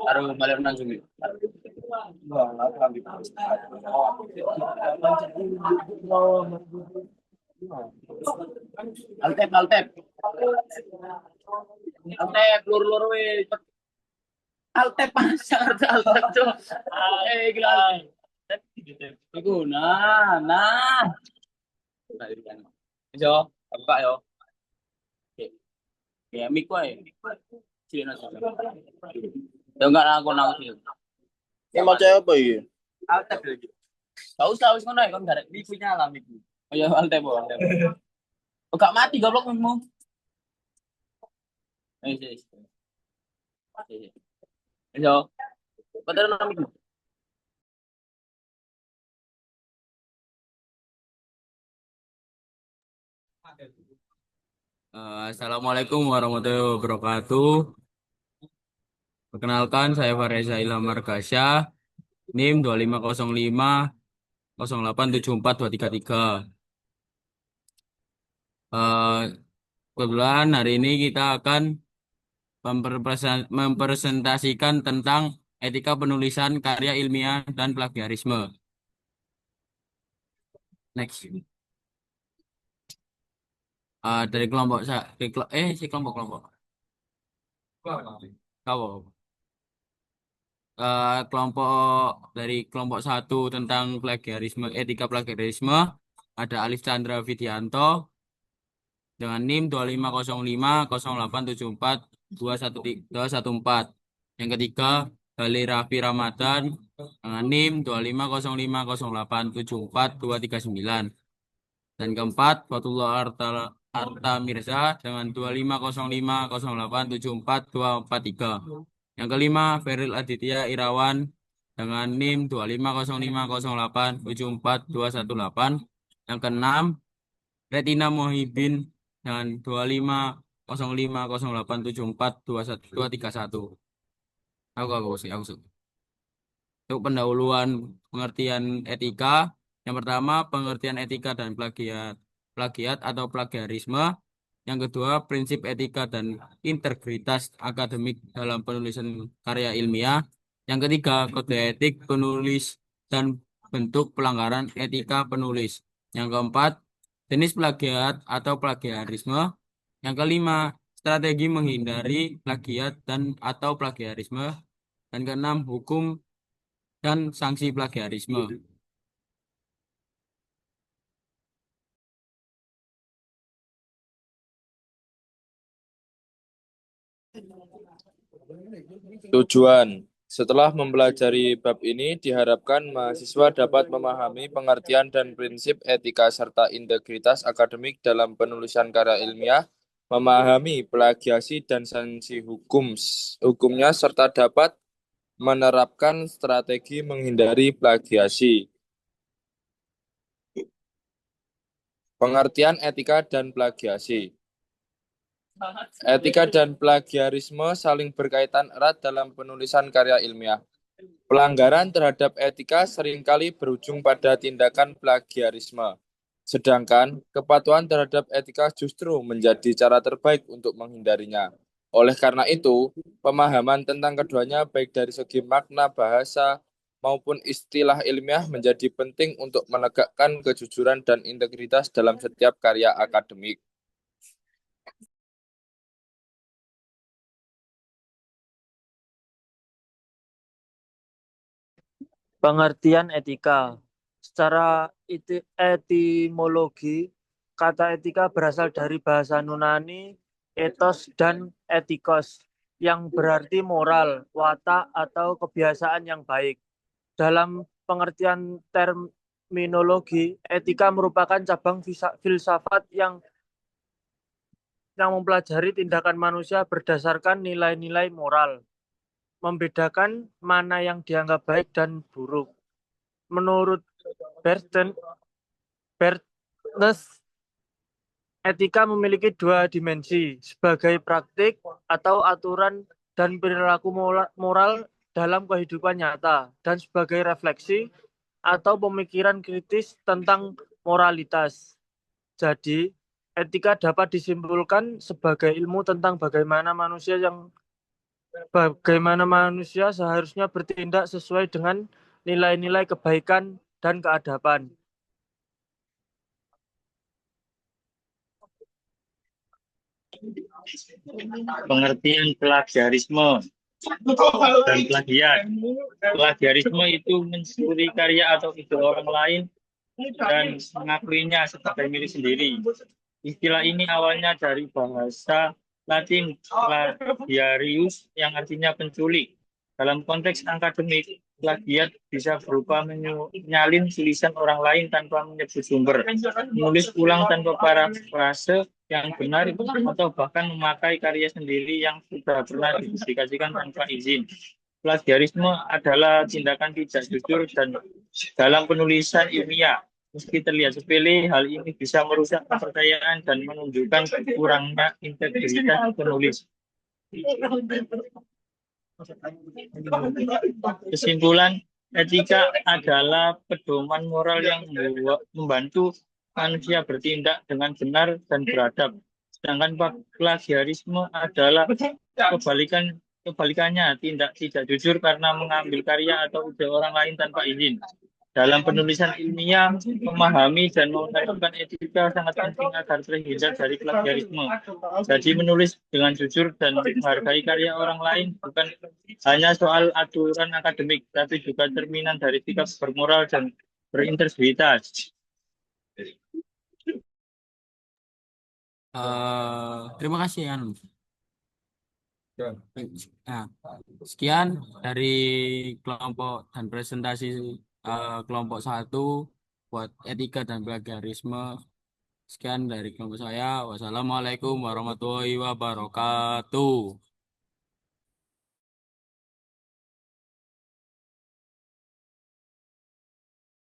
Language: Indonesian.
Taruh balik nang sini. Altep, altep. Altep, lur-lur weh. Altep pasar, altep tuh. Gila. Iku, nah. Yo, buka yo. Oke, ya mic wae. Cilik nasi. Ya enggak aku nang sini. Ini mau cewek apa ini? Altep lagi. Gak usah wis ngono ya kon garek mic nyala mic. Oh ya altep, altep. Oh, gak mati goblok micmu. Sih. Yo, padahal nang mic. Assalamualaikum warahmatullahi wabarakatuh. Perkenalkan, saya Fareza Ilham Margasya, NIM 2505087423. Kebetulan hari ini kita akan mempresentasikan tentang etika penulisan karya ilmiah dan plagiarisme. Next. Dari kelompok saya, si kelompok. Kau. Kelompok dari kelompok satu tentang plagiarisme, etika plagiarisme, ada Alif Chandra Widianto dengan NIM 250508742114. Yang ketiga, Galih Raffi Ramadan dengan NIM 250508742239. Dan keempat, Fatullah Arta Mirza dengan 250508742243. Yang kelima, Feril Aditya Irawan dengan NIM 250508742218. Yang keenam, Retina Mohibin dengan 250508742131. Aku sih. Untuk pendahuluan pengertian etika, yang pertama pengertian etika dan plagiat atau plagiarisme. Yang kedua, prinsip etika dan integritas akademik dalam penulisan karya ilmiah. Yang ketiga, kode etik penulis dan bentuk pelanggaran etika penulis. Yang keempat, jenis plagiat atau plagiarisme. Yang kelima, strategi menghindari plagiat dan atau plagiarisme. Dan keenam, hukum dan sanksi plagiarisme. Tujuan. Setelah mempelajari bab ini, diharapkan mahasiswa dapat memahami pengertian dan prinsip etika serta integritas akademik dalam penulisan karya ilmiah, memahami plagiasi dan sanksi hukumnya, serta dapat menerapkan strategi menghindari plagiasi. Pengertian etika dan plagiasi. Etika dan plagiarisme saling berkaitan erat dalam penulisan karya ilmiah. Pelanggaran terhadap etika seringkali berujung pada tindakan plagiarisme. Sedangkan kepatuhan terhadap etika justru menjadi cara terbaik untuk menghindarinya. Oleh karena itu, pemahaman tentang keduanya baik dari segi makna bahasa maupun istilah ilmiah menjadi penting untuk menegakkan kejujuran dan integritas dalam setiap karya akademik. Pengertian etika. Secara etimologi, kata etika berasal dari bahasa Yunani ethos dan etikos, yang berarti moral, watak, atau kebiasaan yang baik. Dalam pengertian terminologi, etika merupakan cabang filsafat yang mempelajari tindakan manusia berdasarkan nilai-nilai moral, membedakan mana yang dianggap baik dan buruk. Menurut Bertens, etika memiliki dua dimensi, sebagai praktik atau aturan dan perilaku moral dalam kehidupan nyata, dan sebagai refleksi atau pemikiran kritis tentang moralitas. Jadi, Etika dapat disimpulkan sebagai ilmu tentang bagaimana manusia seharusnya bertindak sesuai dengan nilai-nilai kebaikan dan keadaban. Pengertian plagiarisme dan plagiat. Plagiarisme itu mencuri karya atau ide orang lain dan mengakuinya sebagai milik sendiri. Istilah ini awalnya dari bahasa Latin plagiarius yang artinya penculik. Dalam konteks akademik, plagiat bisa berupa menyalin tulisan orang lain tanpa menyebut sumber, menulis ulang tanpa parafrase yang benar, atau bahkan memakai karya sendiri yang sudah pernah dipublikasikan tanpa izin. Plagiarisme adalah tindakan tidak jujur dan dalam penulisan ilmiah. Meski terlihat sepele, hal ini bisa merusak kepercayaan dan menunjukkan kurangnya integritas penulis. Kesimpulan, etika adalah pedoman moral yang membantu manusia bertindak dengan benar dan beradab. Sedangkan plagiarisme adalah kebalikannya, tindak tidak jujur karena mengambil karya atau ide orang lain tanpa izin. Dalam penulisan ilmiah, memahami dan menerapkan etika sangat penting agar terhindar dari plagiarisme. Jadi menulis dengan jujur dan menghargai karya orang lain bukan hanya soal aturan akademik, tapi juga cerminan dari sikap bermoral dan berintegritas. Terima kasih Anu. Nah, sekian dari kelompok dan presentasi kelompok 1 buat etika dan plagiarisme. Sekian dari kelompok saya. Wassalamualaikum warahmatullahi wabarakatuh.